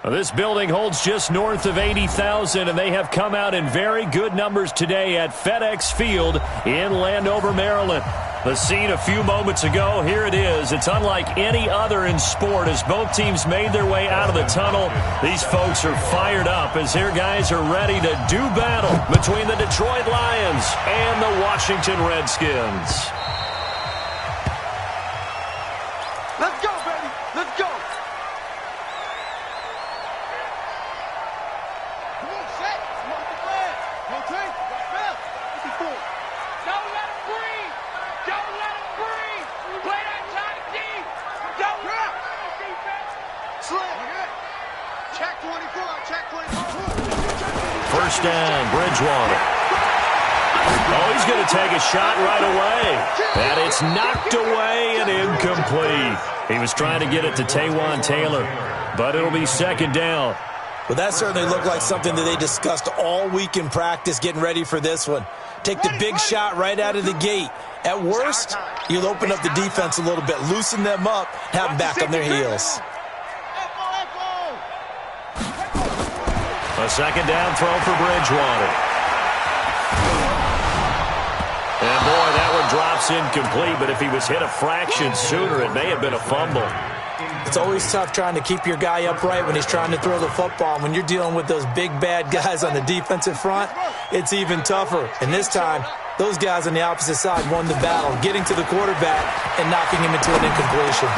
Well, this building holds just north of 80,000, and they have come out in very good numbers today at FedEx Field in Landover, Maryland. The scene a few moments ago, here it is. It's unlike any other in sport as both teams made their way out of the tunnel. These folks are fired up as their guys are ready to do battle between the Detroit Lions and the Washington Redskins. Let's go, baby. Let's go. Come on, set. Come on, the flag. Okay. Bell. Don't let him breathe. Don't let him breathe. Play that tight deep. Don't let him defense. Slam. Check 24. Check 24. First down, Bridgewater. Oh, he's going to take a shot right away. And it's knocked away and incomplete. He was trying to get it to Taywan Taylor, but it'll be second down. Well, that certainly looked like something that they discussed all week in practice getting ready for this one. Take the big shot right out of the gate. At worst, you'll open up the defense a little bit, loosen them up, have them back on their heels. A second down throw for Bridgewater. And, boy, that one drops incomplete, but if he was hit a fraction sooner, it may have been a fumble. It's always tough trying to keep your guy upright when he's trying to throw the football. When you're dealing with those big, bad guys on the defensive front, it's even tougher. And this time, those guys on the opposite side won the battle, getting to the quarterback and knocking him into an incompletion.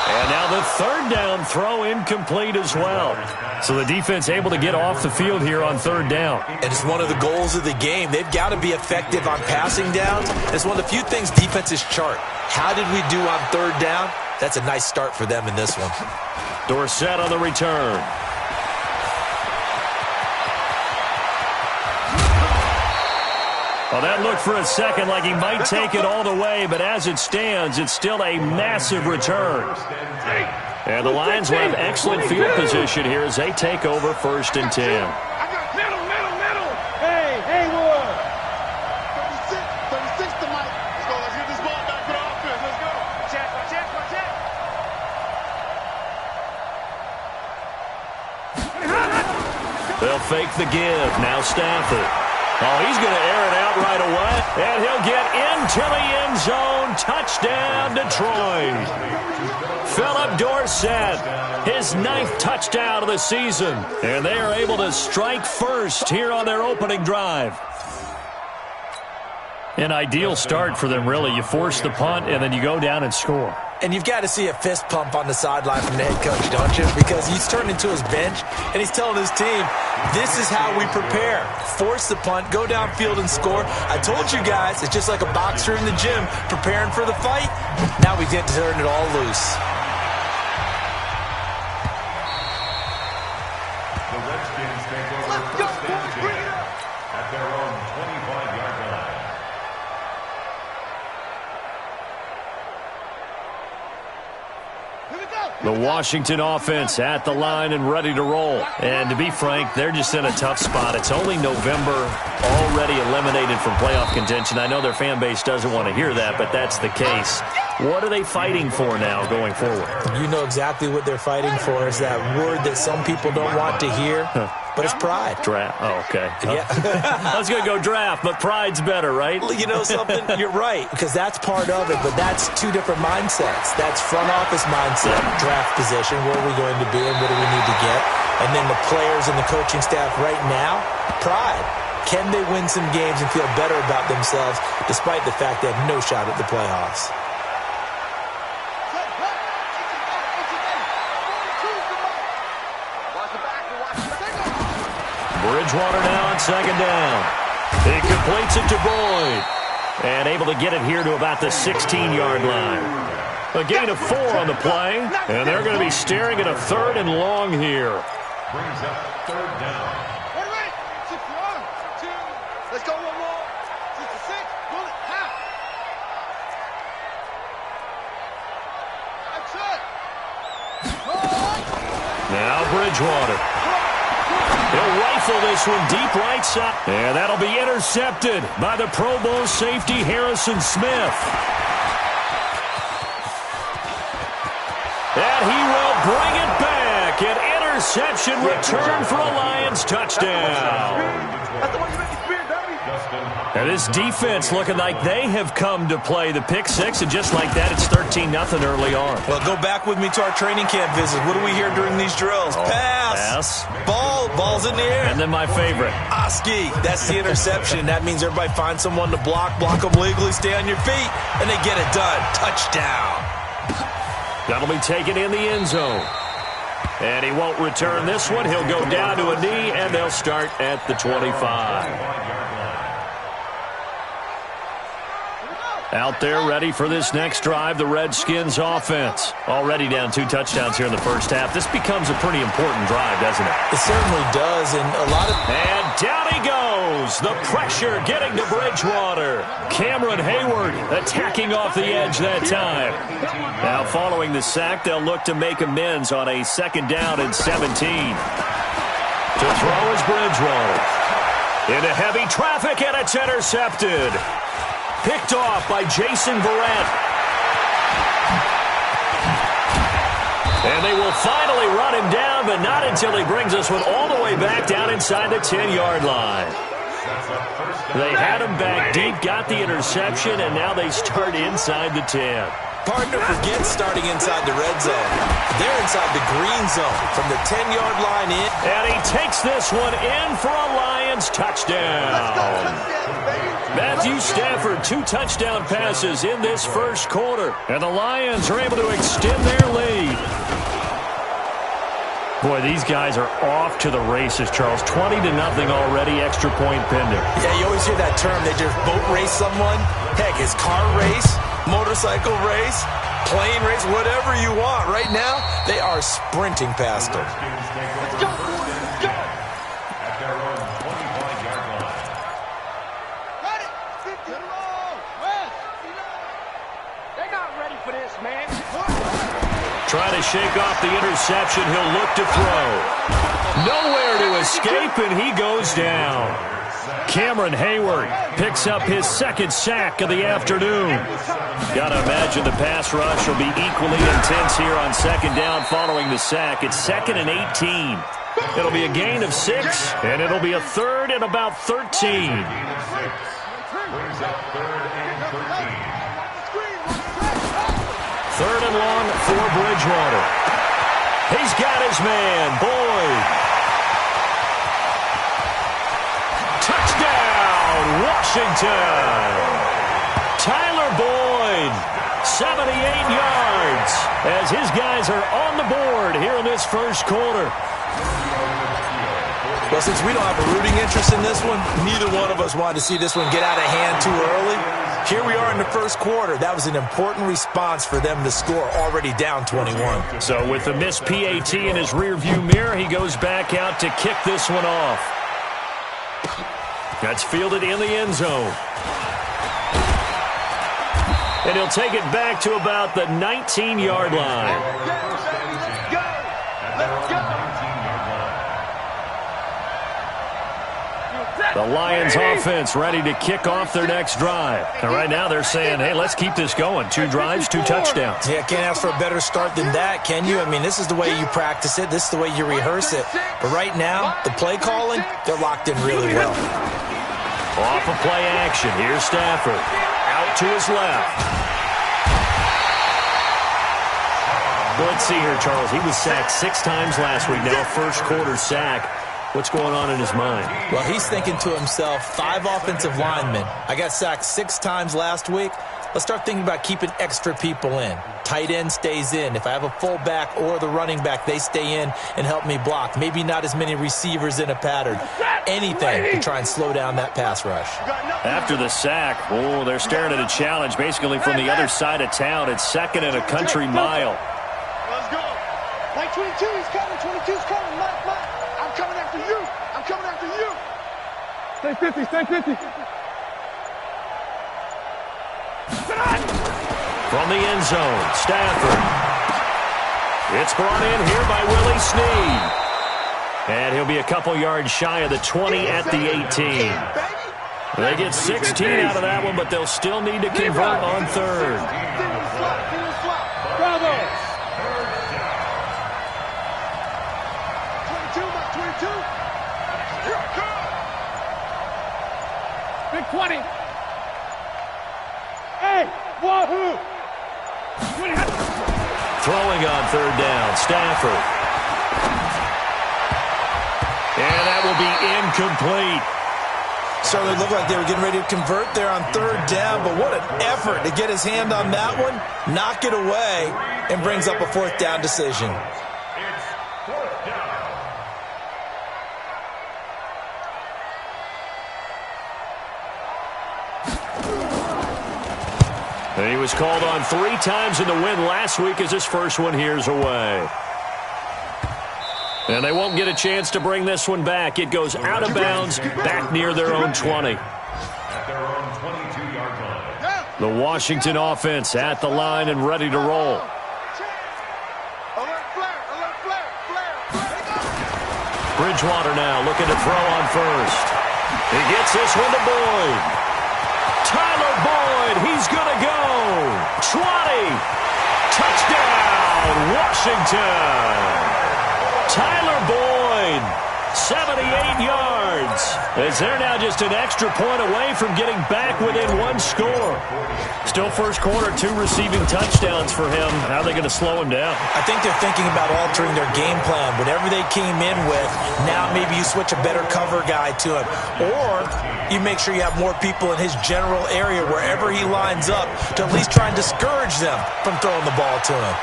And now the third down throw incomplete as well. So the defense able to get off the field here on third down. And it's one of the goals of the game. They've got to be effective on passing downs. It's one of the few things defenses chart. How did we do on third down? That's a nice start for them in this one. Dorsett on the return. Well, that looked for a second like he might take it all the way, but as it stands, it's still a massive return. And the Lions will have excellent field position here as they take over 1st and 10. I got middle. Hey, Ward. 36 to Mike. Let's go. Let's get this ball back to the offense. Let's go. Check. They'll fake the give. Now Stafford. Oh, he's going to air it out right away. And he'll get into the end zone. Touchdown, Detroit. Philip Dorsett, his 9th touchdown of the season. And they are able to strike first here on their opening drive. An ideal start for them, really. You force the punt, and then you go down and score. And you've got to see a fist pump on the sideline from the head coach, don't you? Because he's turned into his bench, and he's telling his team, this is how we prepare. Force the punt, go downfield and score. I told you guys, it's just like a boxer in the gym preparing for the fight. Now we get to turn it all loose. The Redskins take over 1st and 10 at their own 25-yard line. The Washington offense at the line and ready to roll. And to be frank, they're just in a tough spot. It's only November, already eliminated from playoff contention. I know their fan base doesn't want to hear that, but that's the case. What are they fighting for now going forward? You know exactly what they're fighting for. Is that word that some people don't want to hear, but it's pride. Draft. Oh, okay. Yeah. I was going to go draft, but pride's better, right? You know something? You're right, because that's part of it, but that's two different mindsets. That's front office mindset, draft position, where are we going to be and what do we need to get? And then the players and the coaching staff right now, pride. Can they win some games and feel better about themselves despite the fact they have no shot at the playoffs? Bridgewater now on second down. He completes it to Boyd. And able to get it here to about the 16-yard line. A gain of 4 on the play. And they're going to be staring at a 3rd and long here. Brings up 3rd down. Wait. 61, 2. Let's go one more. 66. Bullet. Half. That's it. Now Bridgewater. He'll rifle this one deep right side. And that'll be intercepted by the Pro Bowl safety Harrison Smith. And he will bring it back. An interception, return for a Lions touchdown. And this defense looking like they have come to play the pick six, and just like that, it's 13-0 early on. Well, go back with me to our training camp visit. What do we hear during these drills? Pass. Ball's in the air. And then my favorite. Oski, that's the interception. That means everybody finds someone to block them legally, stay on your feet, and they get it done. Touchdown. That'll be taken in the end zone. And he won't return this one. He'll go down to a knee, and they'll start at the 25. Out there ready for this next drive, the Redskins offense. Already down 2 touchdowns here in the first half. This becomes a pretty important drive, doesn't it? It certainly does, and a lot of... And down he goes. The pressure getting to Bridgewater. Cameron Hayward attacking off the edge that time. Now following the sack, they'll look to make amends on a 2nd down and 17. To throw is Bridgewater. Into heavy traffic, and it's intercepted. Picked off by Jason Verrett. And they will finally run him down, but not until he brings this one all the way back down inside the 10-yard line. They had him back deep, got the interception, and now they start inside the 10. Partner forgets starting inside the red zone. They're inside the green zone from the 10-yard line in. And he takes this one in for a Lions touchdown. Matthew Stafford, 2 touchdown passes in this first quarter. And the Lions are able to extend their lead. Boy, these guys are off to the races, Charles. 20-0 already, extra point pending. Yeah, you always hear that term. They just boat race someone. Heck, it's car race, motorcycle race, plane race, whatever you want. Right now, they are sprinting past them. Let's go, boys, let's go. At their own 25-yard line. Got it. 50 low. West. They're not ready for this, man. Trying to shake off the interception. He'll look to throw. Nowhere to escape, and he goes down. Cameron Hayward picks up his 2nd sack of the afternoon. Got to imagine the pass rush will be equally intense here on 2nd down following the sack. It's 2nd and 18. It'll be a gain of 6, and it'll be a 3rd and about 13. Brings up 3rd and 13. 3rd and long for Bridgewater. He's got his man, Boyd. Touchdown, Washington. Tyler Boyd, 78 yards, as his guys are on the board here in this first quarter. Well, since we don't have a rooting interest in this one, neither one of us wanted to see this one get out of hand too early. Here we are in the first quarter. That was an important response for them to score, already down 21. So with the missed PAT in his rearview mirror, he goes back out to kick this one off. That's fielded in the end zone. And he'll take it back to about the 19-yard line. Let's go. Let's go. The Lions offense ready to kick off their next drive. And right now they're saying, hey, let's keep this going. 2 drives, 2 touchdowns. Yeah, can't ask for a better start than that, can you? I mean, this is the way you practice it. This is the way you rehearse it. But right now, the play calling, they're locked in really well. Off of play action. Here's Stafford. Out to his left. Well, let's see here, Charles. He was sacked 6 times last week. Now a first quarter sack. What's going on in his mind? Well, he's thinking to himself, 5 offensive linemen. I got sacked 6 times last week. Let's start thinking about keeping extra people in. Tight end stays in. If I have a fullback or the running back, they stay in and help me block. Maybe not as many receivers in a pattern. Anything to try and slow down that pass rush. After the sack, oh, they're staring at a challenge basically from the other side of town. It's 2nd and a country mile. Let's go. Like 22, he's coming. 22's coming. Mike. I'm coming after you. I'm coming after you. Stay 50. Stay 50. From the end zone, Stafford. It's brought in here by Willie Snead. And he'll be a couple yards shy of the 20 at the 18. They get 16 out of that one, but they'll still need to convert on 3rd. Bravo. Big 20. Hey, wahoo! Throwing on third down, Stafford. And that will be incomplete. So it looked like they were getting ready to convert there on third down, but what an effort to get his hand on that one, knock it away, and brings up a fourth down decision. It's fourth down. And he was called on 3 times in the win last week as his first one here's away. And they won't get a chance to bring this one back. It goes out of bounds, back near their own 20. At their own 22-yard line. The Washington offense at the line and ready to roll. Alert flare, alert flare, flare. Bridgewater now looking to throw on first. He gets this one to Boyd. Tyler Boyd, he's going to go. 20. Touchdown, Washington. Tyler Boyd, 78 yards. As they're now just an extra point away from getting back within 1 score. Still first quarter, 2 receiving touchdowns for him. How are they going to slow him down? I think they're thinking about altering their game plan. Whatever they came in with, now maybe you switch a better cover guy to him. Or you make sure you have more people in his general area wherever he lines up to at least try and discourage them from throwing the ball to him.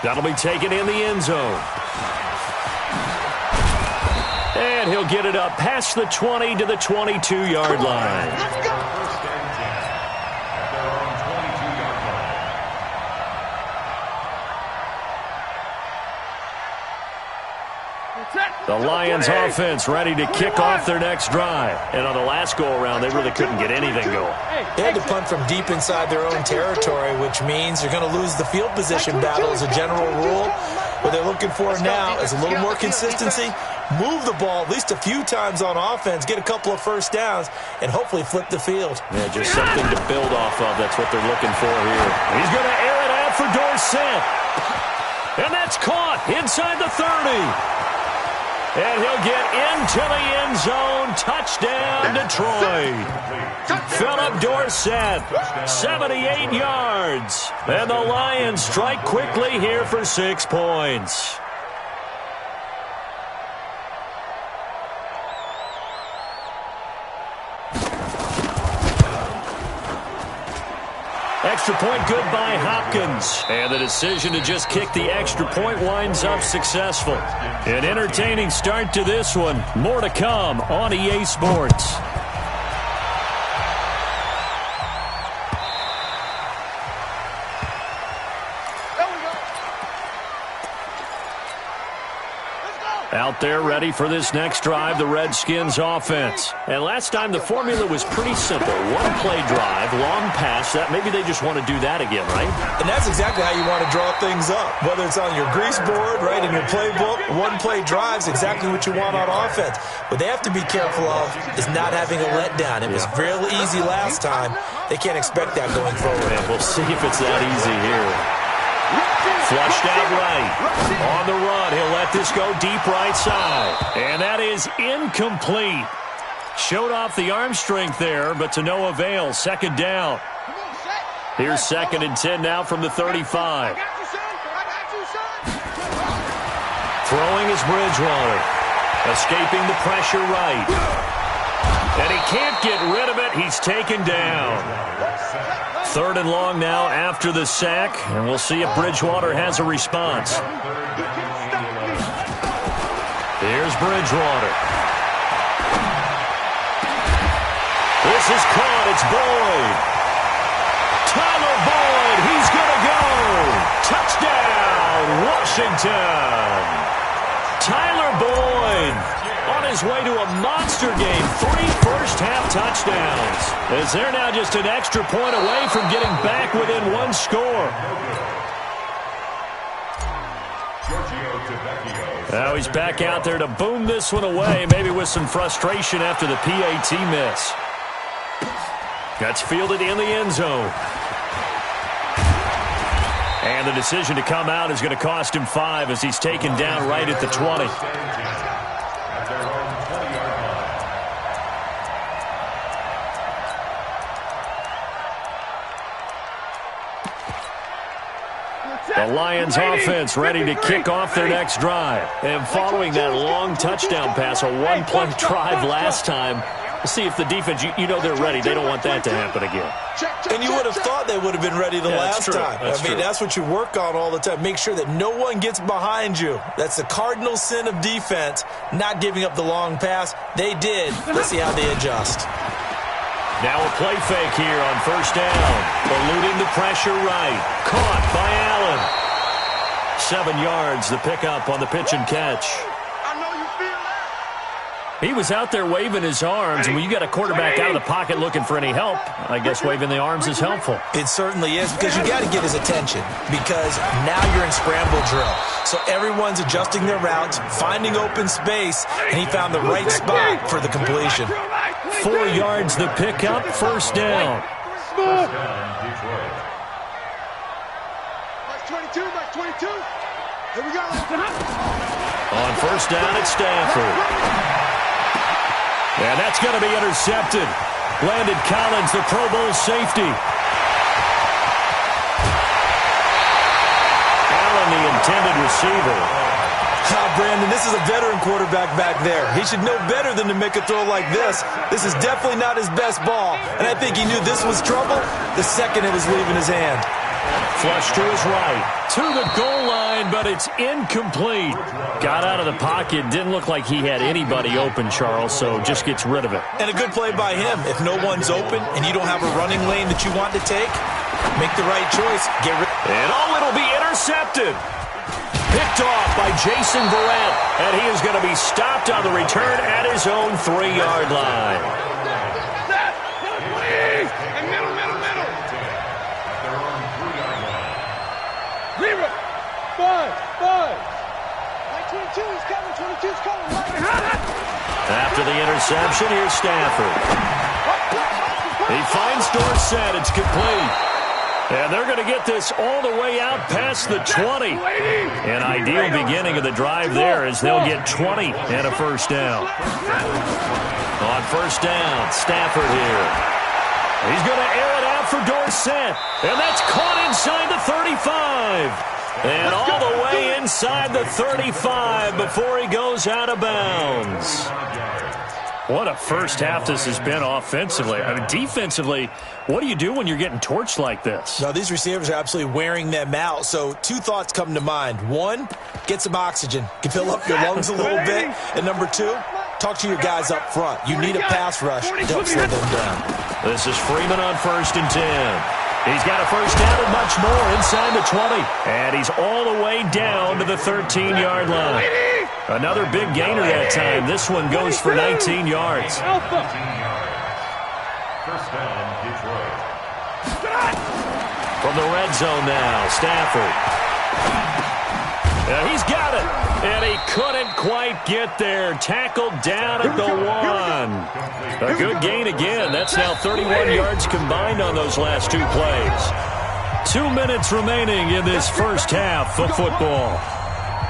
That'll be taken in the end zone. And he'll get it up past the 20 to the 22-yard line. Let's go. First and 10. At their own 22-yard line. The Lions offense ready to kick off their next drive. And on the last go-around, they really couldn't get anything going. They had to punt from deep inside their own territory, which means they're going to lose the field position battle as a general rule. What they're looking for now is a little more consistency, move the ball at least a few times on offense, get a couple of first downs, and hopefully flip the field. Yeah, just something to build off of. That's what they're looking for here. He's going to air it out for Dorsett. And that's caught inside the 30. And he'll get into the end zone. Touchdown, Detroit. Philip Dorsett, 78 yards. And the Lions strike quickly here for 6 points. Extra point good by Hopkins. And the decision to just kick the extra point winds up successful. An entertaining start to this one. More to come on EA Sports. Out there ready for this next drive, the Redskins offense. And last time the formula was pretty simple. 1-play drive, long pass. That maybe they just want to do that again, right? And that's exactly how you want to draw things up. Whether it's on your grease board, right, in your playbook, 1-play drive's exactly what you want on offense. What they have to be careful of is not having a letdown. It was real easy last time. They can't expect that going forward. And we'll see if it's that easy here. Flushed out right. On the run, he'll let this go deep right side. And that is incomplete. Showed off the arm strength there, but to no avail. Second down. Here's 2nd and 10 now from the 35. Throwing is Bridgewater. Escaping the pressure right. And he can't get rid of it. He's taken down. 3rd and long now after the sack, and we'll see if Bridgewater has a response. Here's Bridgewater. This is caught. It's Boyd. Tyler Boyd. He's going to go. Touchdown, Washington. Tyler Boyd on his way to a monster game. 3 first-half touchdowns. As they're now just an extra point away from getting back within 1 score. Now he's back out there to boom this one away, maybe with some frustration after the PAT miss. That's fielded in the end zone. And the decision to come out is going to cost him 5 as he's taken down right at the 20. The Lions offense ready to kick off their next drive. And following that long touchdown pass, a one-play drive last time, we'll see if the defense, you know they're ready. They don't want that to happen again. And you would have thought they would have been ready the last time. That's what you work on all the time. Make sure that no one gets behind you. That's the cardinal sin of defense, not giving up the long pass. They did. Let's see how they adjust. Now a play fake here on first down. Eluding the pressure right. Caught by Allen. 7 yards, the pickup on the pitch and catch. He was out there waving his arms, and when you got a quarterback out of the pocket looking for any help, I guess waving the arms is helpful. It certainly is, because you got to get his attention, because now you're in scramble drill. So everyone's adjusting their routes, finding open space, and he found the right spot for the completion. 4 yards, the pickup, first down. First down, Detroit. Mark 22. Here we go. On first down, it's Stafford. And that's going to be intercepted. Landon Collins, the Pro Bowl safety. Allen, the intended receiver. Brandon, this is a veteran quarterback back there. He should know better than to make a throw like this. This is definitely not his best ball, and I think he knew this was trouble the second it was leaving his hand. Flush to his right, to the goal line, but it's incomplete. Got out of the pocket, didn't look like he had anybody open, Charles, so just gets rid of it. And a good play by him. If no one's open and you don't have a running lane that you want to take, make the right choice. Get rid. And it'll be intercepted. Picked off by Jason Verrett, and he is going to be stopped on the return at his own 3-yard line. After the interception, here's Stafford. He finds Dorsett. It's complete. And they're going to get this all the way out past the 20. An ideal beginning of the drive there as they'll get 20 and a first down. On first down, Stafford here. He's going to air it out for Dorsett. And that's caught inside the 35. And all the way inside the 35 before he goes out of bounds. What a first half this has been offensively. I mean, defensively, what do you do when you're getting torched like this? No, these receivers are absolutely wearing them out. So 2 thoughts come to mind. 1, get some oxygen. Can fill up your lungs a little bit. And number 2, talk to your guys up front. You need a pass rush. Don't slow them down. This is Freeman on 1st and 10. He's got a first down and much more inside the 20. And he's all the way down to the 13-yard line. Another big gainer that time. This one goes for 19 yards. First down, Detroit. From the red zone now, Stafford. And he's got it. And he couldn't quite get there. Tackled down at the 1. A good gain again. That's now 31 yards combined on those last 2 plays. 2 minutes remaining in this first half of football.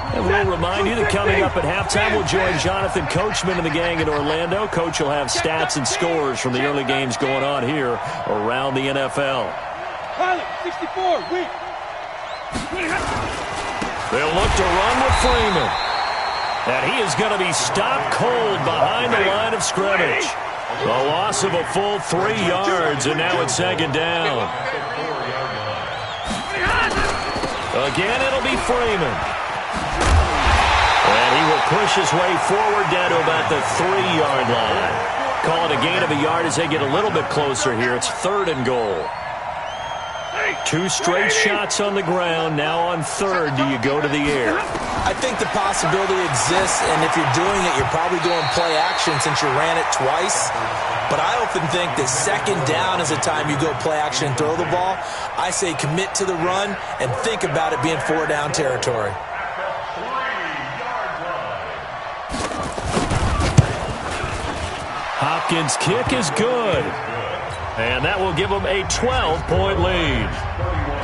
And we'll remind you that coming up at halftime, we'll join Jonathan Coachman and the gang in Orlando. Coach will have stats and scores from the early games going on here around the NFL. 64, weak. They'll look to run with Freeman. And he is going to be stopped cold behind the line of scrimmage. A loss of a full 3 yards, and now it's 2nd down. Again, it'll be Freeman. And he will push his way forward down to about the 3-yard line. Call it a gain of a yard as they get a little bit closer here. It's 3rd and goal. 2 straight shots on the ground. Now on 3rd, do you go to the air? I think the possibility exists, and if you're doing it, you're probably going play action since you ran it twice. But I often think that 2nd down is the time you go play action and throw the ball. I say commit to the run and think about it being 4-down territory. Hopkins' kick is good. And that will give them a 12-point lead.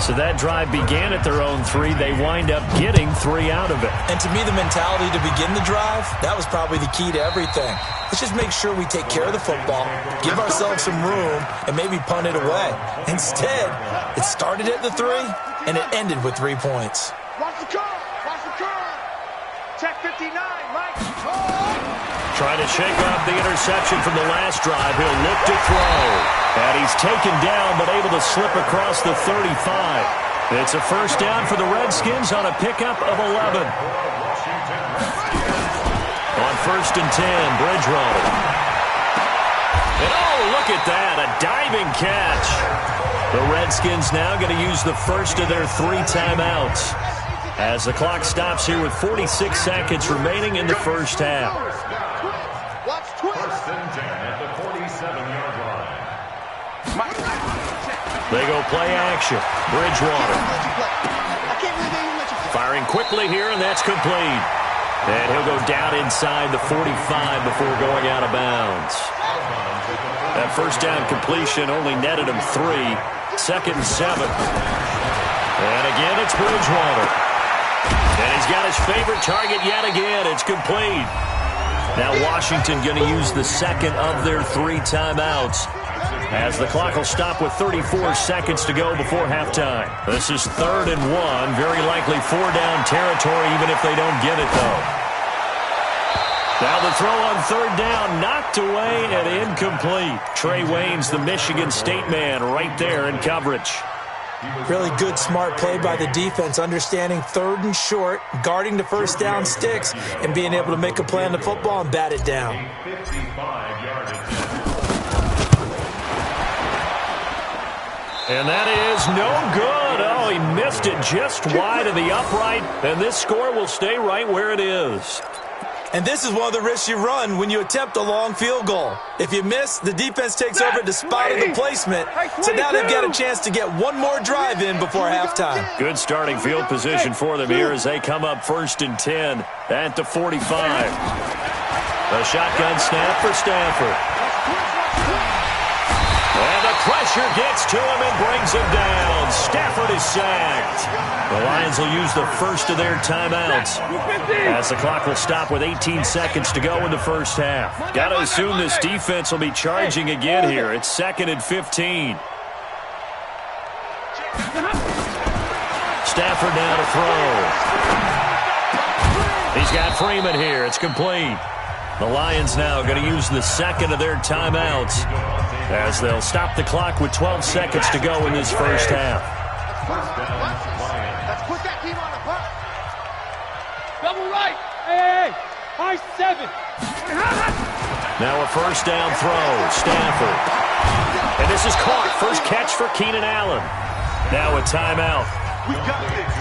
So that drive began at their own 3. They wind up getting 3 out of it. And to me, the mentality to begin the drive, that was probably the key to everything. Let's just make sure we take care of the football, give ourselves some room, and maybe punt it away. Instead, it started at the 3, and it ended with 3 points. Watch the curl. Watch the curl. Check 59, Mike. Trying to shake off the interception from the last drive. He'll look to throw. And he's taken down, but able to slip across the 35. It's a first down for the Redskins on a pickup of 11. On 1st and 10, Bridgewater. And oh, look at that, a diving catch. The Redskins now going to use the first of their 3 timeouts as the clock stops here with 46 seconds remaining in the first half. Watch twist. 1st and 10 at the 47-yard line. They go play action. Bridgewater. I can't believe they even let you play. Firing quickly here, and that's complete. And he'll go down inside the 45 before going out of bounds. That first down completion only netted him 3. 2nd and 7. And again, it's Bridgewater. And he's got his favorite target yet again. It's complete. Now Washington going to use the second of their 3 timeouts, as the clock will stop with 34 seconds to go before halftime. This is 3rd and 1. Very likely 4-down territory, even if they don't get it, though. Now the throw on 3rd down, knocked away and incomplete. Trey Waynes, the Michigan State man, right there in coverage. Really good, smart play by the defense, understanding 3rd and short, guarding the first down sticks, and being able to make a play on the football and bat it down. 55-yard attempt. And that is no good. Oh, he missed it just wide of the upright, and this score will stay right where it is. And this is one of the risks you run when you attempt a long field goal. If you miss, the defense takes over the spot of the placement. So now they've got a chance to get one more drive in before halftime. Good starting field position for them here as they come up 1st and 10 at the 45. The shotgun snap for Stafford. And the pressure gets to him and brings him down. Stafford is sacked. The Lions will use the first of their timeouts as the clock will stop with 18 seconds to go in the first half. Got to assume this defense will be charging again here. It's 2nd and 15. Stafford now to throw. He's got Freeman here. It's complete. The Lions now going to use the second of their timeouts as they'll stop the clock with 12 seconds to go in this first half. Let's put that team on the puck. Double right. Hey, high 7. Now a first down throw. Stafford. And this is caught. First catch for Keenan Allen. Now a timeout.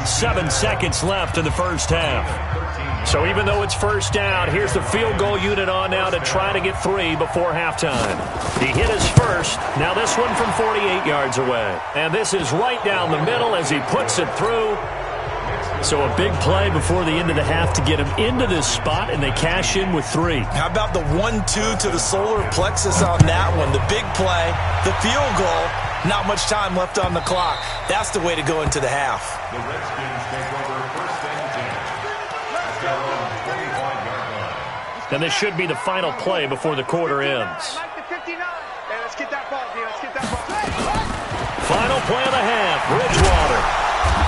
7 seconds left in the first half. So even though it's first down, here's the field goal unit on now to try to get 3 before halftime. He hit his first. Now this one from 48 yards away. And this is right down the middle as he puts it through. So a big play before the end of the half to get him into this spot, and they cash in with 3. How about the 1-2 to the solar plexus on that one? The big play, the field goal, not much time left on the clock. That's the way to go into the half. The Redskins take over 1st and 10 at their own 25-yard line. And this should be the final play before the quarter ends. Mike to 59. Hey, let's get that ball, D. Let's get that ball. Final play of the half, Bridgewater.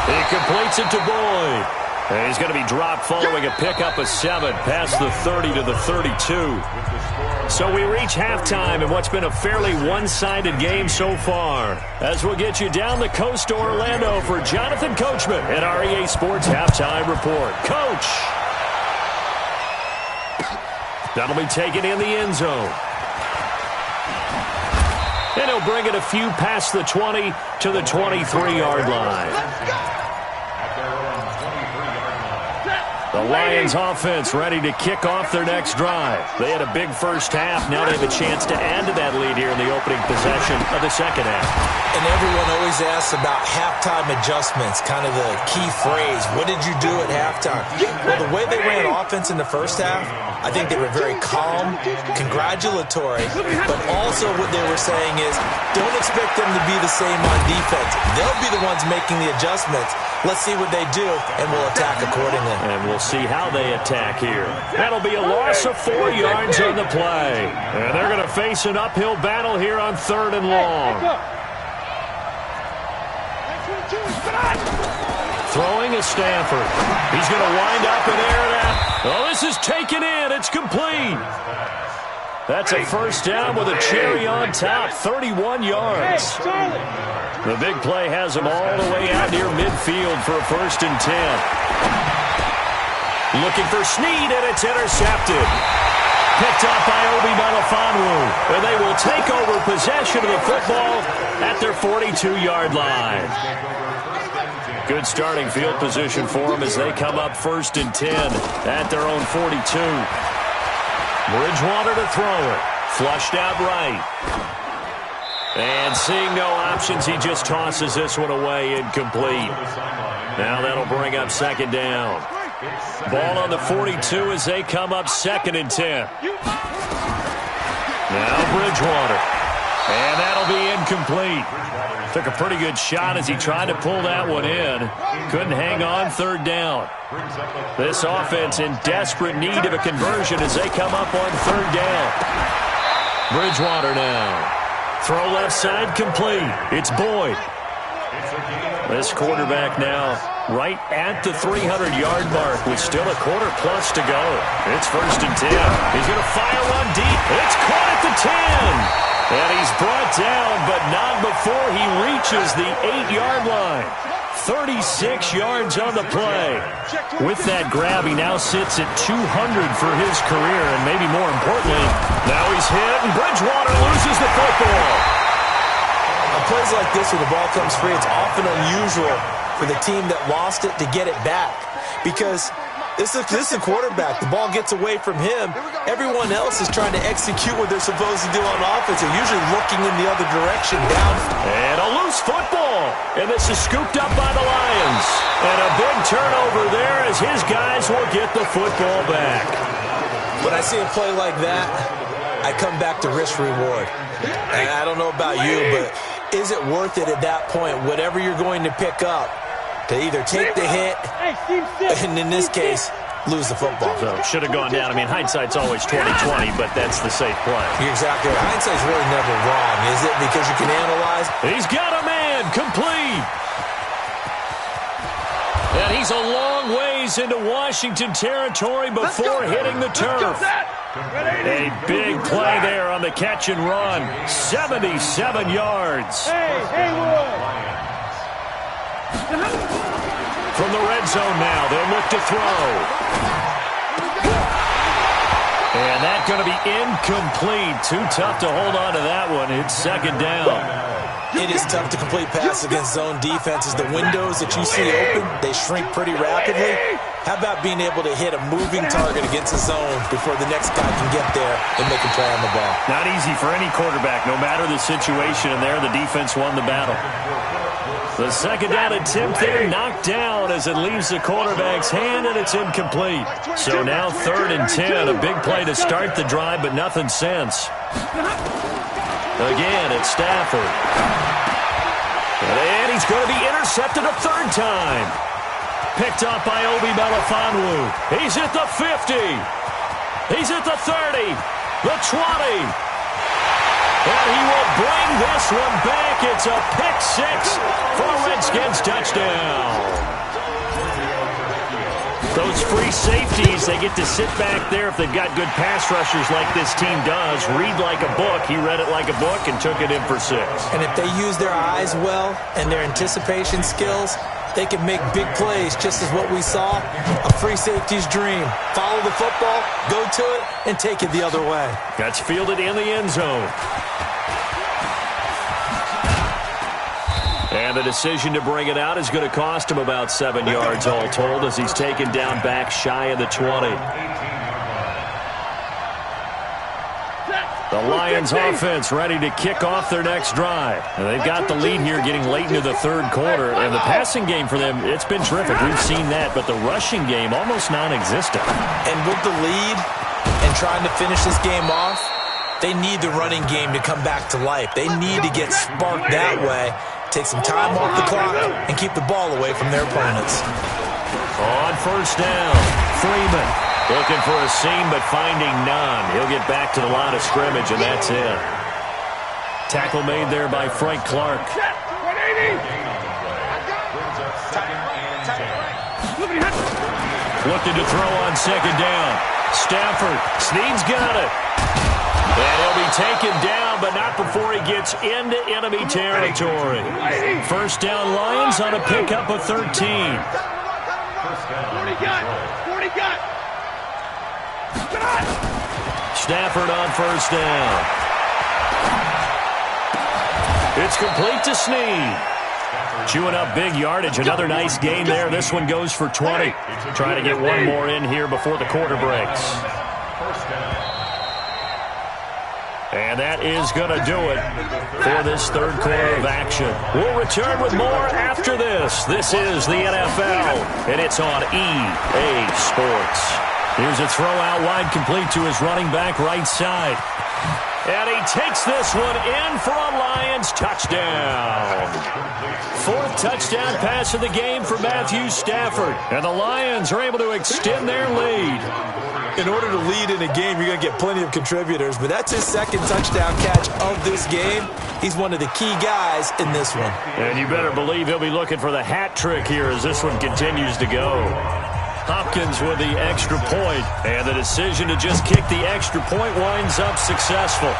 He completes it to Boyd. And he's going to be dropped following a pickup of 7 past the 30 to the 32. So we reach halftime in what's been a fairly one-sided game so far. As we'll get you down the coast to Orlando for Jonathan Coachman at our EA Sports Halftime Report. Coach! That'll be taken in the end zone. And he'll bring it a few past the 20 to the 23-yard line. The Lions offense ready to kick off their next drive. They had a big first half. Now they have a chance to add to that lead here in the opening possession of the second half. And everyone always asks about halftime adjustments, kind of the key phrase. What did you do at halftime? Well, the way they ran offense in the first half, I think they were very calm, congratulatory, but also what they were saying is don't expect them to be the same on defense. They'll be the ones making the adjustments. Let's see what they do, and we'll attack accordingly. And we'll see how they attack here. That'll be a loss of 4 yards on the play. And they're going to face an uphill battle here on 3rd and long. Throwing is Stanford. He's going to wind up and air it out. Oh, this is taken in. It's complete. That's a first down with a cherry on top, 31 yards. The big play has him all the way out near midfield for a 1st and 10. Looking for Snead, and it's intercepted. Picked up by Obi Melifonwu, and they will take over possession of the football at their 42-yard line. Good starting field position for them as they come up 1st and 10 at their own 42. Bridgewater to throw it. Flushed out right. And seeing no options, he just tosses this one away, incomplete. Now that'll bring up 2nd down. Ball on the 42 as they come up 2nd and 10. Now Bridgewater. And that'll be incomplete. Took a pretty good shot as he tried to pull that one in. Couldn't hang on 3rd down. This offense in desperate need of a conversion as they come up on 3rd down. Bridgewater now. Throw left side complete. It's Boyd. This quarterback now right at the 300-yard mark with still a quarter plus to go. It's 1st and 10. He's going to fire one deep. It's caught at the 10. And he's brought down, but not before he reaches the 8-yard line. 36 yards on the play. With that grab, he now sits at 200 for his career, and maybe more importantly, now he's hit, and Bridgewater loses the football. On plays like this where the ball comes free, it's often unusual for the team that lost it to get it back, because this is a quarterback. The ball gets away from him. Everyone else is trying to execute what they're supposed to do on offense. They're usually looking in the other direction down. And a loose football. And this is scooped up by the Lions. And a big turnover there as his guys will get the football back. When I see a play like that, I come back to risk-reward. And I don't know about you, but is it worth it at that point, whatever you're going to pick up, to either take the hit, and in this case, lose the football? So should have gone down. I mean, hindsight's always 20/20, but that's the safe play. You're exactly right. Hindsight's really never wrong, is it? Because you can analyze. He's got a man, complete. And he's a long ways into Washington territory before hitting the turf. A big play there on the catch and run. 77 yards. From the red zone now, they'll look to throw. And that's going to be incomplete. Too tough to hold on to that one. It's 2nd down. It is tough to complete pass against zone defenses. The windows that you see open, they shrink pretty rapidly. How about being able to hit a moving target against a zone before the next guy can get there and make a play on the ball? Not easy for any quarterback, no matter the situation. And there, the defense won the battle. The 2nd down attempt there knocked down as it leaves the quarterback's hand, and it's incomplete. So now 3rd and 10, a big play to start the drive, but nothing since. Again, it's Stafford. And he's going to be intercepted a 3rd time. Picked up by Obi Melifonwu. He's at the 50. He's at the 30. The 20. And he will bring this one back. It's a pick 6 for a Redskins touchdown. Those free safeties, they get to sit back there if they've got good pass rushers like this team does. Read like a book. He read it like a book and took it in for 6. And if they use their eyes well and their anticipation skills, they can make big plays, just as what we saw, a free safety's dream. Follow the football, go to it, and take it the other way. That's fielded in the end zone. And the decision to bring it out is going to cost him about 7 yards all told as he's taken down back shy of the 20. The Lions offense ready to kick off their next drive. And they've got the lead here getting late into the 3rd quarter. And the passing game for them, it's been terrific. We've seen that. But the rushing game, almost non-existent. And with the lead and trying to finish this game off, they need the running game to come back to life. They need to get sparked that way, take some time off the clock, and keep the ball away from their opponents. On 1st down, Freeman looking for a seam but finding none. He'll get back to the line of scrimmage, and that's it. Tackle made there by Frank Clark. Looking to throw on second down. Stafford. Snead's got it. And he'll be taken down, but not before he gets into enemy territory. First down, Lions on a pickup of 13. 40 got. Stafford on first down. It's complete to Snead. Chewing up big yardage. Another nice gain there. This one goes for 20. Trying to get one more in here before the quarter breaks. And that is going to do it for this third quarter of action. We'll return with more after this. This is the NFL, and it's on EA Sports. Here's a throw out wide, complete to his running back right side. And he takes this one in for a Lions touchdown. Fourth touchdown pass of the game for Matthew Stafford. And the Lions are able to extend their lead. In order to lead in a game, you're going to get plenty of contributors, but that's his second touchdown catch of this game. He's one of the key guys in this one. And you better believe he'll be looking for the hat trick here as this one continues to go. Hopkins with the extra point, and the decision to just kick the extra point winds up successful.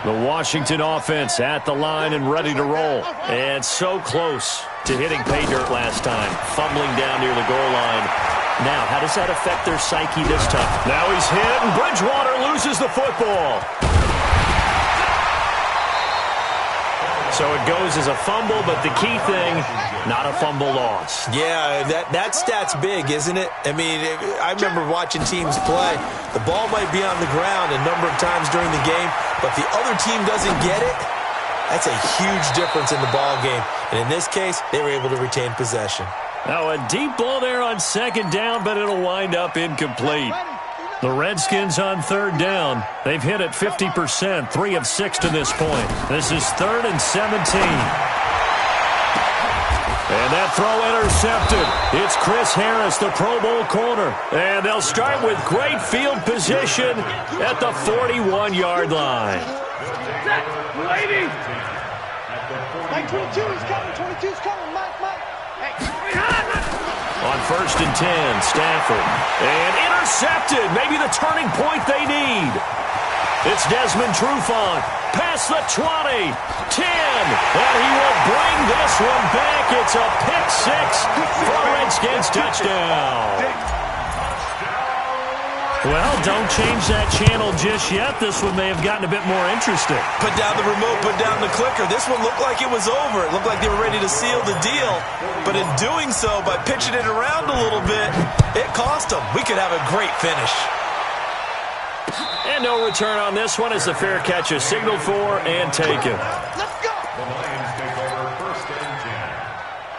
The Washington offense at the line and ready to roll. And so close to hitting pay dirt last time, fumbling down near the goal line. Now, how does that affect their psyche this time? Now he's hit, and Bridgewater loses the football. So it goes as a fumble, but the key thing, not a fumble loss. Yeah, that stat's big, isn't it? I mean, I remember watching teams play. The ball might be on the ground a number of times during the game, but the other team doesn't get it. That's a huge difference in the ball game. And in this case, they were able to retain possession. Now a deep ball there on second down, but it'll wind up incomplete. The Redskins on third down. They've hit it 50%, 3 of 6 to this point. This is 3rd and 17. And that throw intercepted. It's Chris Harris, the Pro Bowl corner. And they'll start with great field position at the 41-yard line. Lady! Mike 22 is coming. 22 is coming. Mike. On 1st and 10, Stafford. And intercepted. Maybe the turning point they need. It's Desmond Trufant. Past the 20. 10. And he will bring this one back. It's a pick six for a Redskins touchdown. Well, don't change that channel just yet. This one may have gotten a bit more interesting. Put down the remote, put down the clicker. This one looked like it was over. It looked like they were ready to seal the deal. But in doing so, by pitching it around a little bit, it cost them. We could have a great finish. And no return on this one as the fair catch is signaled for and taken. Let's go! The Lions take over 1st and 10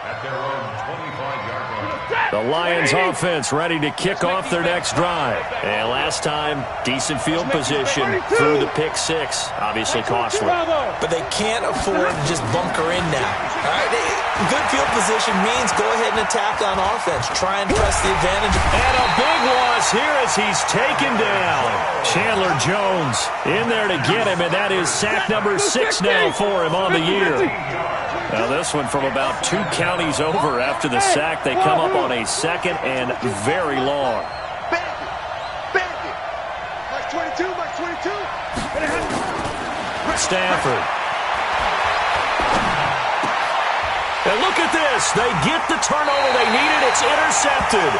at their own 25-yard line. The Lions offense ready to kick off their next drive. And last time, decent field position through the pick six. Obviously costly. But they can't afford to just bunker in now. All right? Good field position means go ahead and attack on offense. Try and press the advantage. And a big loss here as he's taken down. Chandler Jones in there to get him, and that is sack number 6 now for him on the year. Now this one from about 2 counties over after the sack. They come up on a 2nd and very long. Bandit. Mike 22. Stafford. And look at this. They get the turnover they needed. It's intercepted.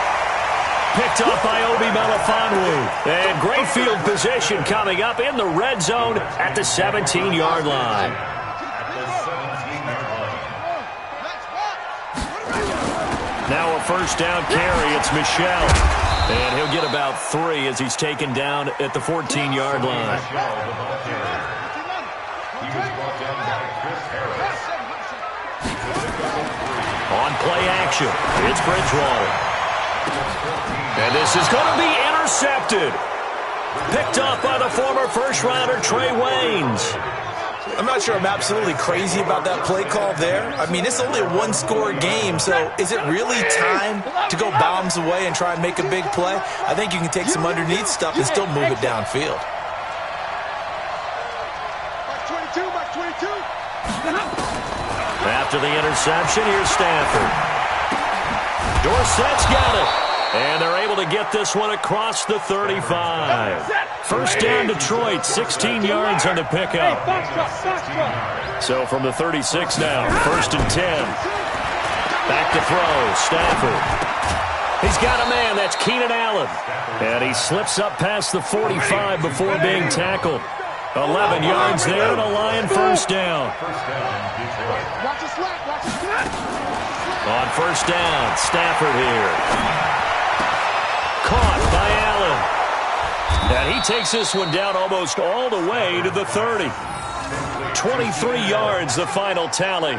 Picked up by Obi Melifonwu. And great field position coming up in the red zone at the 17-yard line. Now a first down carry. It's Michel. And he'll get about 3 as he's taken down at the 14-yard line. He was brought down by Chris Harris. On play action, it's Bridgewater. And this is going to be intercepted. Picked up by the former first-rounder Trey Waynes. I'm not sure I'm absolutely crazy about that play call there. I mean, it's only a one-score game, so is it really time to go bombs away and try and make a big play? I think you can take some underneath stuff and still move it downfield. After the interception, here's Stafford. Dorsett's got it. And they're able to get this one across the 35. First down, Detroit, 16 yards on the pickup. So from the 36 now, 1st and 10. Back to throw, Stafford. He's got a man, that's Keenan Allen. And he slips up past the 45 before being tackled. 11 yards there and a Lion first down. On first down, Stafford here. Caught by Allen. And he takes this one down almost all the way to the 30. 23 yards, the final tally.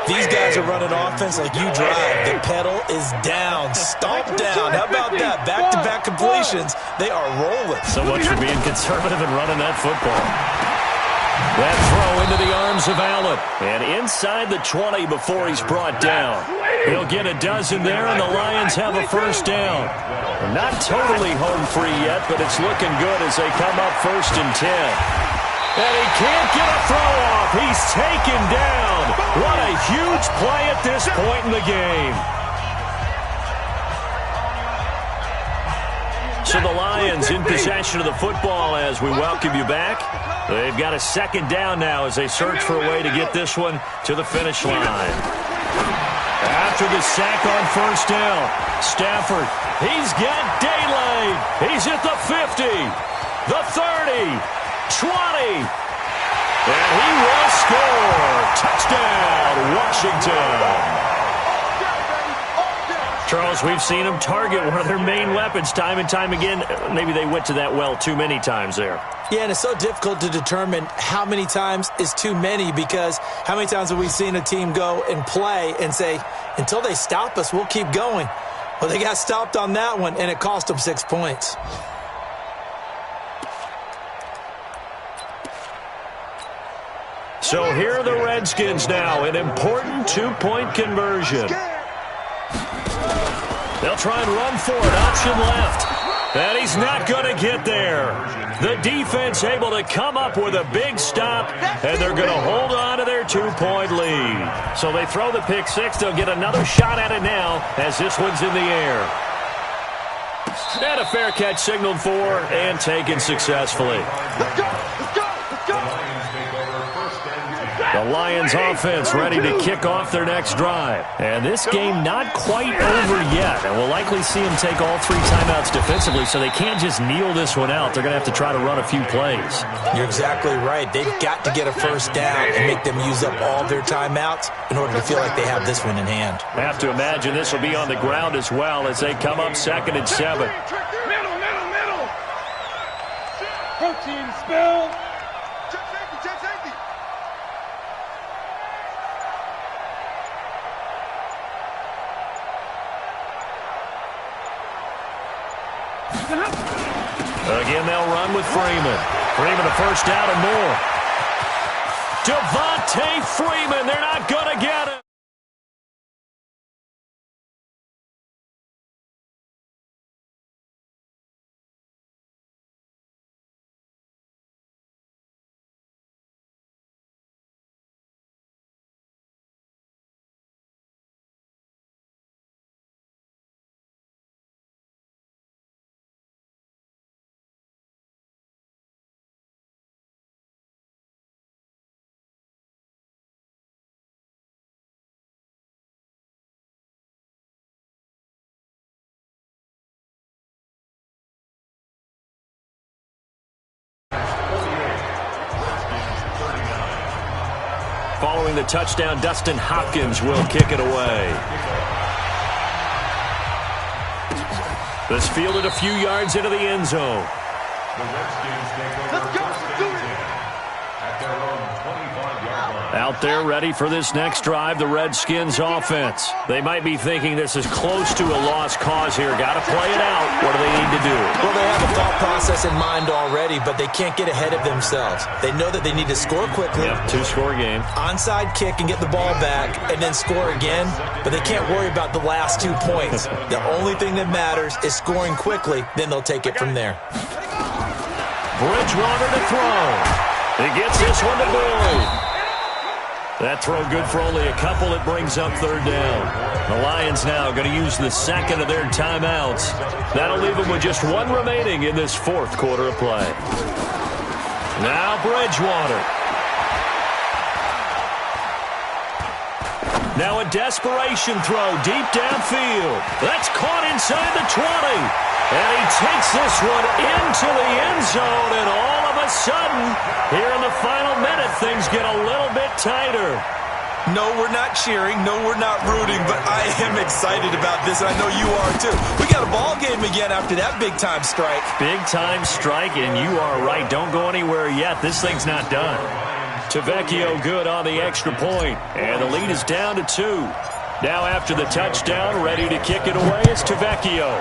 These guys are running offense like you drive. The pedal is down, stomped down. How about that? Back-to-back completions. They are rolling. So much for being conservative and running that football. That throw into the arms of Allen. And inside the 20 before he's brought down. He'll get a dozen there, and the Lions have a first down. They're not totally home free yet, but it's looking good as they come up 1st and 10. And he can't get a throw off. He's taken down. What a huge play at this point in the game. So the Lions in possession of the football as we welcome you back. They've got a second down now as they search for a way to get this one to the finish line. After the sack on first down, Stafford, he's got daylight. He's at the 50, the 30, 20, and he will score. Touchdown, Washington. Charles, we've seen them target one of their main weapons time and time again. Maybe they went to that well too many times there. Yeah, and it's so difficult to determine how many times is too many, because how many times have we seen a team go and play and say, until they stop us, we'll keep going. Well, they got stopped on that one, and it cost them 6 points. So here are the Redskins now, an important two-point conversion. They'll try and run for it, option left. And he's not going to get there. The defense able to come up with a big stop, and they're going to hold on to their two-point lead. So they throw the pick six. They'll get another shot at it now as this one's in the air. And a fair catch signaled for and taken successfully. Let's go! Let's go! Let's go! The Lions offense ready to kick off their next drive. And this game not quite over yet. And we'll likely see them take all 3 timeouts defensively, so they can't just kneel this one out. They're going to have to try to run a few plays. You're exactly right. They've got to get a first down and make them use up all their timeouts in order to feel like they have this one in hand. I have to imagine this will be on the ground as well as they come up 2nd and 7. Middle! Protein spill! Check safety! Again, they'll run with Freeman. Freeman a first down and more. Devontae Freeman, they're not going to get it. Following the touchdown, Dustin Hopkins will kick it away. This fielded a few yards into the end zone. The Redskins take over first and 10 at their own 25-yard line. Out there ready for this next drive, the Redskins offense. They might be thinking this is close to a lost cause here. Got to play it out. What do they need to do? Well, they have a thought process in mind already, but they can't get ahead of themselves. They know that they need to score quickly. Yep, 2-score game. Onside kick and get the ball back and then score again, but they can't worry about the last 2 points. The only thing that matters is scoring quickly, then they'll take it from there. Bridgewater to throw. He gets this one to Boyd. That throw good for only a couple. It brings up third down. The Lions now going to use the second of their timeouts. That'll leave them with just one remaining in this fourth quarter of play. Now Bridgewater. Now a desperation throw deep downfield. That's caught inside the 20. And he takes this one into the end zone. And all of a sudden, here in the final minute, things get a little bit tighter. No, we're not cheering. No, we're not rooting. But I am excited about this, and I know you are too. We got a ball game again after that big-time strike. Big-time strike, and you are right. Don't go anywhere yet. This thing's not done. Tavecchio good on the extra point, and the lead is down to 2. Now after the touchdown, ready to kick it away is Tavecchio.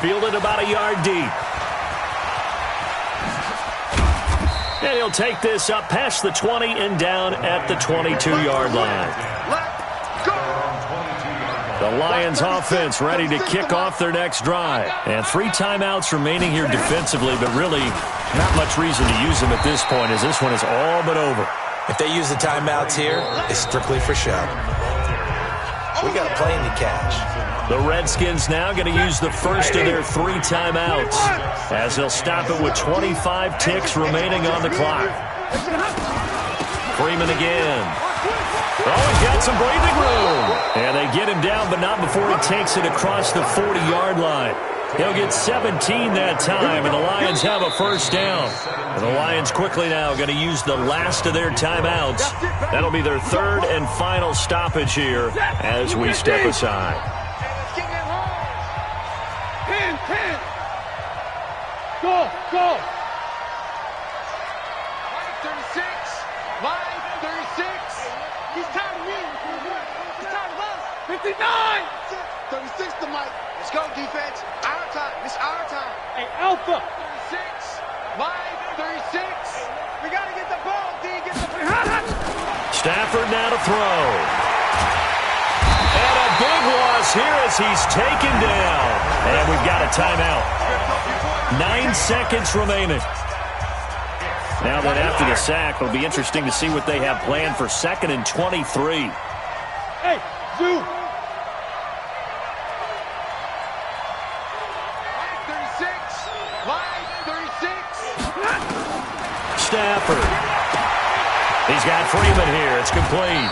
Fielded about a yard deep. And he'll take this up past the 20 and down at the 22-yard line. The Lions offense ready to kick off their next drive. And 3 timeouts remaining here defensively, but really not much reason to use them at this point as this one is all but over. If they use the timeouts here, it's strictly for show. We got a plane to catch. The Redskins now going to use the first of their 3 timeouts as they'll stop it with 25 ticks remaining on the clock. Freeman again. Oh, he's got some breathing room. And they get him down, but not before he takes it across the 40-yard line. He'll get 17 that time, and the Lions have a first down. And the Lions quickly now going to use the last of their timeouts. That'll be their third and final stoppage here as we step aside. 10. Go. Line 36. Line 36. He's tired of me. He's tired of us. 59. 36 to Mike. Let's go, defense. Our time. It's our time. Hey, Alpha. 36. Line 36. We got to get the ball, D. Get the ball. Stafford now to throw. And a big loss here as he's taken down. And we've got a timeout. 9 seconds remaining. Now that after the sack, it'll be interesting to see what they have planned for 2nd and 23. Hey, Zoo. 36. Line 36. Stafford. He's got Freeman here. It's complete.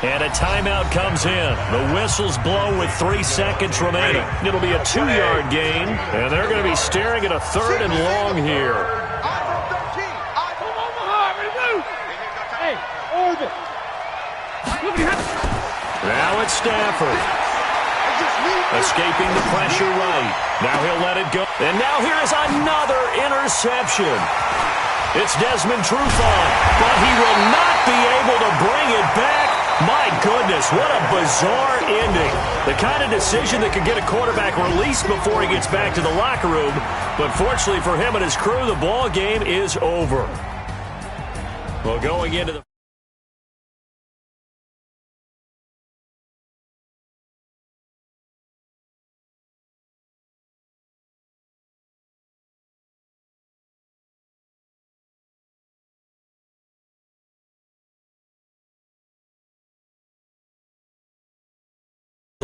And a timeout comes in. The whistles blow with 3 seconds remaining. It'll be a 2-yard gain, and they're going to be staring at a 3rd and long here. Hey, Orbit. Now it's Stafford. Escaping the pressure right. Now he'll let it go. And now here is another interception. It's Desmond Trufant, but he will not be able to bring it back. My goodness, what a bizarre ending. The kind of decision that could get a quarterback released before he gets back to the locker room. But fortunately for him and his crew, the ball game is over. Well, going into the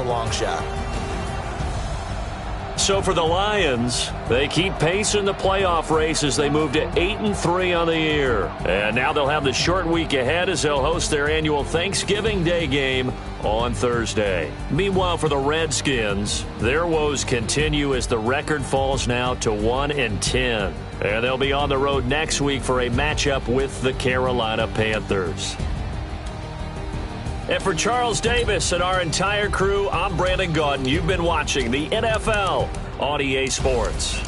long shot. So for the Lions, they keep pace in the playoff race as they move to 8-3 on the year. And now they'll have the short week ahead as they'll host their annual Thanksgiving Day game on Thursday. Meanwhile, for the Redskins, their woes continue as the record falls now to 1-10. And they'll be on the road next week for a matchup with the Carolina Panthers. And for Charles Davis and our entire crew, I'm Brandon Gaudin. You've been watching the NFL on EA Sports.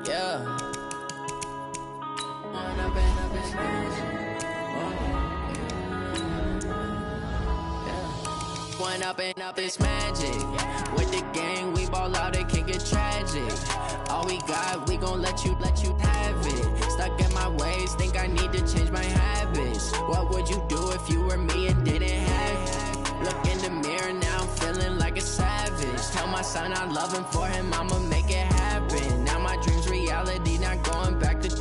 Yeah. One up and up, it's magic. With the gang, we ball out, it can get tragic. All we got, we gon' let you have it. Stuck in my ways, think I need to change my habits. What would you do if you were me and didn't have it? Look in the mirror now, I'm feeling like a savage. Tell my son I love him, for him I'ma make it happen. Now my dream's reality, not going back to.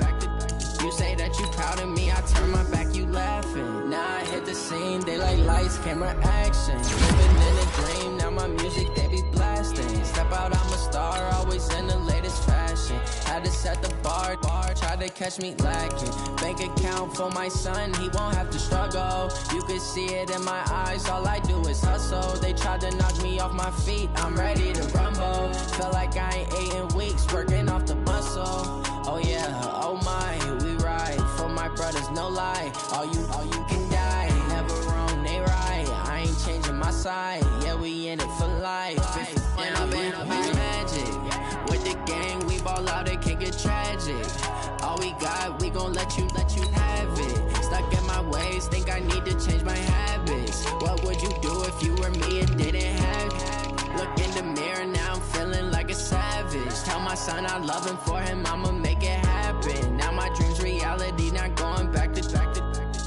You say that you proud of me, I turn my back, you laughing. Now I hit the scene, they like lights, camera, action. Living in a dream, now my music, they be blasting. Step out, I'm a star, always in the latest fashion. Had to set the bar, try to catch me lacking. Bank account for my son, he won't have to struggle. You can see it in my eyes, all I do is hustle. They tried to knock me off my feet, I'm ready to rumble. Felt like I ain't ate in weeks, working off the muscle. Oh yeah, oh my, we ride for my brothers, no lie. All you can die, never wrong, they right. I ain't changing my side, yeah, we in it for life. When I've been magic, with the gang, we ball out, it can get tragic. All we got, we gon' let you have it. Stuck in my ways, think I need to change my habits. What would you do if you were me and didn't have it? Look in the mirror now, I'm feeling like a savage. Tell my son I love him, for him I'ma make it happen. Now my dream's reality, not going back to.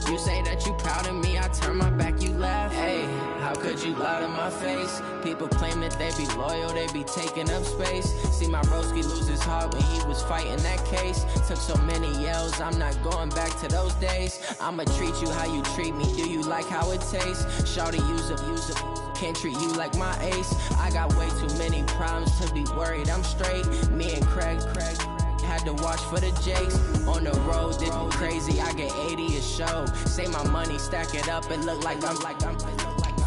You say that you proud of me, I turn my back, you laugh. Hey, how could you lie to my face? People claim that they be loyal, they be taking up space. See my broski lose his heart when he was fighting that case. Took so many yells, I'm not going back to those days. I'ma treat you how you treat me, do you like how it tastes? Shawty, use up, can't treat you like my ace. I got way too many problems to be worried, I'm straight. Me and Craig had to watch for the Jakes. On the road, did you crazy, I get 80 a show. Say my money, stack it up, it look like I'm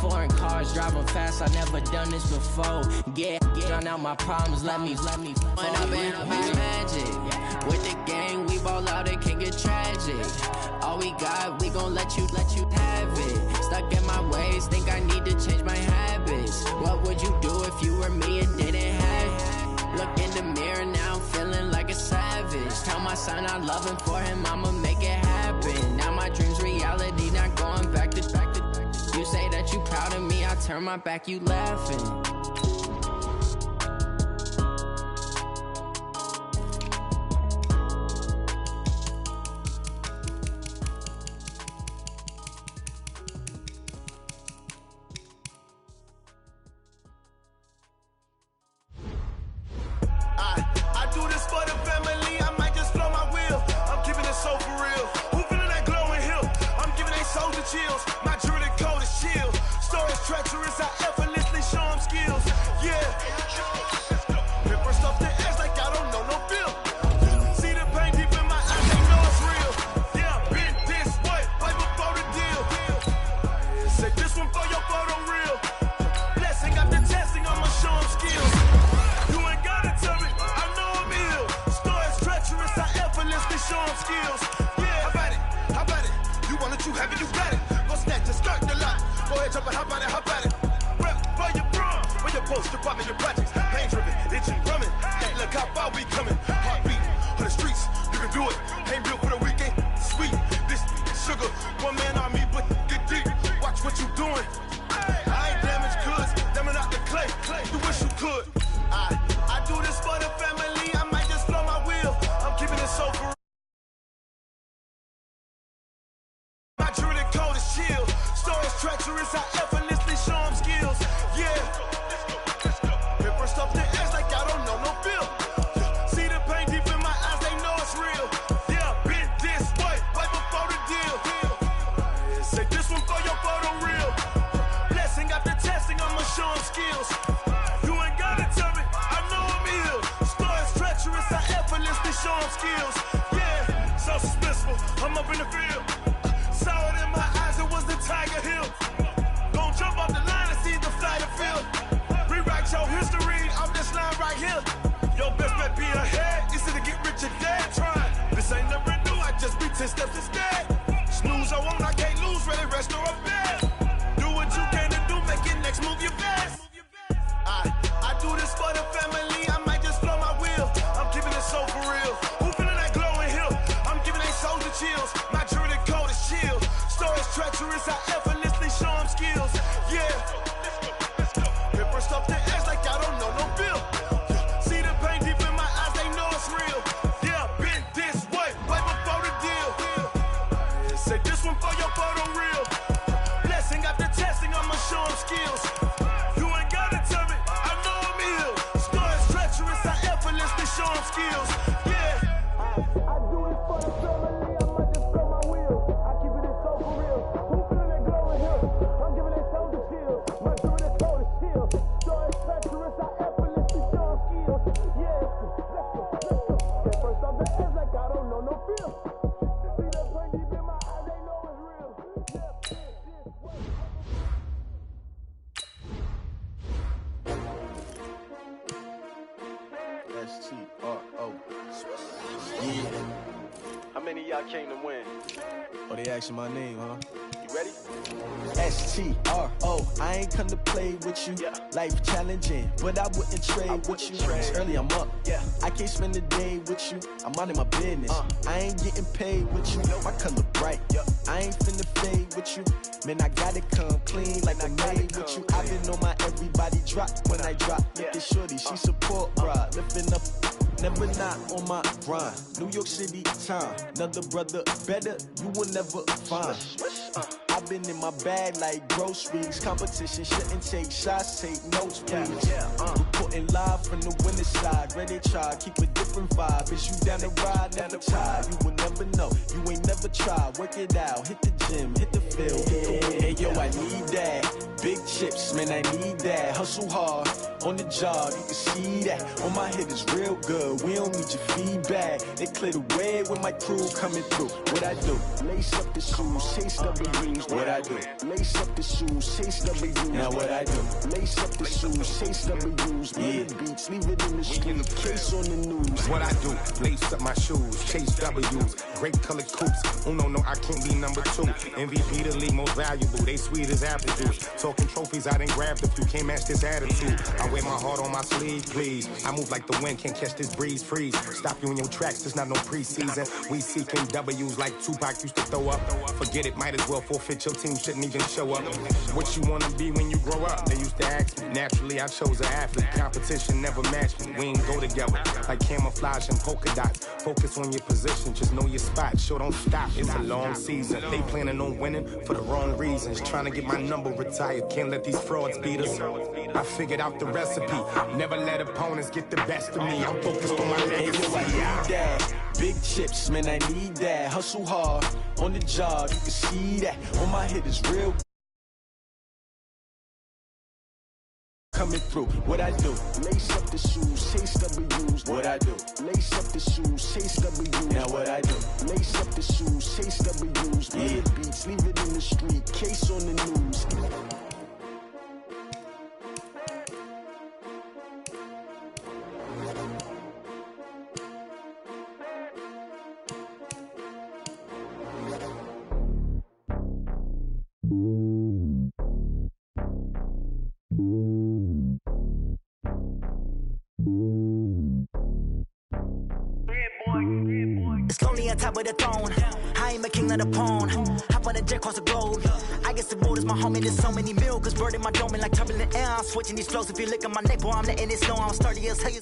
foreign cars, driving fast, I never done this before. Yeah, drown out my problems, let me When I've been magic, with the gang, we ball out, it can get tragic. All we got, we gon' let you have it. Stuck in my ways, think I need to change my habits. What would you do if you were me and didn't have it? Look in the mirror now, I'm feeling like a savage. Tell my son I love him, for him I'ma make it happen. Now my dream's reality, not going back to. You say that you proud of me, I turn my back, you laughing. I do this for the family, I might just blow my wheel. I'm keeping it so for real. Who feeling that glowing hill? I'm giving they soldier chills. My jewelry code is chill. Stories treacherous, I effortlessly show them skills. Yeah. Pepper stuff the edge like I don't know no feel. See the pain deep in my eyes, they know it's real. Yeah, been this way, right before the deal. Say this one for your photo real. Blessing after testing, I'ma show them skills. You ain't gotta tell me, I know I'm ill. Stories treacherous, I effortlessly show them skills. Yeah, how about it? You want it, you have it, you got it. Go snatch it, start the lot. Go ahead, jump it, how about it? Rep for your bro, for your poster, popping your projects. Pain driven, itching, drumming. Hey, look how far we coming. Heartbeat on the streets, you can do it. Ain't built for the weekend, sweet. This sugar, one man army, but get deep. Watch what you doing. I ain't damaged goods, damn out the clay. You wish you could. I do this for the family, I might just blow my wheel. I'm keeping it so for real. My jewelry code is chill. Stories treacherous, I effortlessly show them skills. Yeah. Pepper stuff the edge like I don't know no feel. See the pain deep in my eyes, they know it's real. Yeah, been this way, right before the deal. Say this one for your photo real. Blessing after testing, I'ma show them skills. You ain't gotta tell me, I know I'm ill. Stories treacherous, I effortlessly show them skills. Yeah, so suspenseful, I'm up in the field. Saw it in my eyes, it was the Tiger Hill. Gon' jump off the line and see the flight of field. Rewrite your history off this line right here. Your best bet be ahead, easy to get rich or dead. Trying, this ain't never new, I just be 10 steps instead. Snooze I won't, I can't lose, ready, rest or a bed. Do what you can to do, make it next move your best. I do this for the family, I might just blow my wheel. I'm keeping it so for real. skills. Yeah. I do it for the family, I might just throw my wheels. I keep it so for real. Who feeling that glowing hill? I'm giving it soldier chills. My dude is cold as steel. So it's treacherous, I effortlessly show skills. Yeah, let's go. Get first off the edge like I don't know no feel. See the pain deep in my eyes, they know it's real. S-T-R-O. Yeah. How many of y'all came to win? Oh, they asking my name, huh? You ready? S-T-R-O. I ain't come to play with you. Yeah. Life challenging, but I wouldn't trade with you. trade. Early I'm up. Yeah. I can't spend the day with you. I'm out of my business. I ain't getting paid with you. My color bright. I ain't finna fade with you. Man, I gotta come clean like I made with you. I've been on my everybody drop when I drop. Look at shorty, she support, bruh. Lifting up. Never not on my grind. New York City time. Another brother better, you will never find. I've been in my bag like groceries. Competition shouldn't take shots, take notes, please. Reporting live from the winner's side. Ready to try, keep a different vibe. Is you down the ride, never tired. You will never know, you ain't never tried. Work it out, hit the gym, hit the field, hit the win. Hey yo, I need that. Big chips, man, I need that. Hustle hard, on the job, you can see that. On my hit is real good, we don't need your feedback. They clear the way with my crew coming through. What I do? Lace up the shoes, chase W's. What I do? Lace up the shoes, chase W's. Now what I do? Lace up the shoes, chase W's. Yeah. Beats, leave it in the street, case on the news. What I do? Lace up my shoes, chase W's. Great colored coops. No, I can't be number 2. MVP the league most valuable. They sweet as apple juice. Talking trophies, I done grabbed a few. Can't match this attitude. I wear my heart on my sleeve, please. I move like the wind, can't catch this breeze. Freeze. Stop you in your tracks, there's not no preseason. We seeking W's like Tupac used to throw up. Forget it, might as well forfeit. Your team shouldn't even show up. What you wanna be when you grow up? They used to ask me. Naturally, I chose an athlete. Competition never matched me. We ain't go together like camouflage and polka dots. Focus on your position, just know your spot. Sure, don't stop. It's a long season. They planning on winning for the wrong reasons. Trying to get my number retired. Can't let these frauds beat us. I figured out the recipe. Never let opponents get the best of me. I'm focused on my legacy. I need that. Big chips, man, I need that. Hustle hard, on the job, you can see that. On my hit is real. Coming through, what I do? Lace up the shoes, chase W's. What I do? Lace up the shoes, chase W's. Now what I do? Lace up the shoes, chase W's. Yeah. Beats, leave it in the street, case on the news. It's lonely on top of the throne. I am a king of the pawn. Hop on a jet across the globe. I guess the road is my home and there's so many miracles. Bird in my dome and like turbulent air. I'm switching these flows. If you look at my neck, boy, I'm letting it snow. I'm sturdy as hell.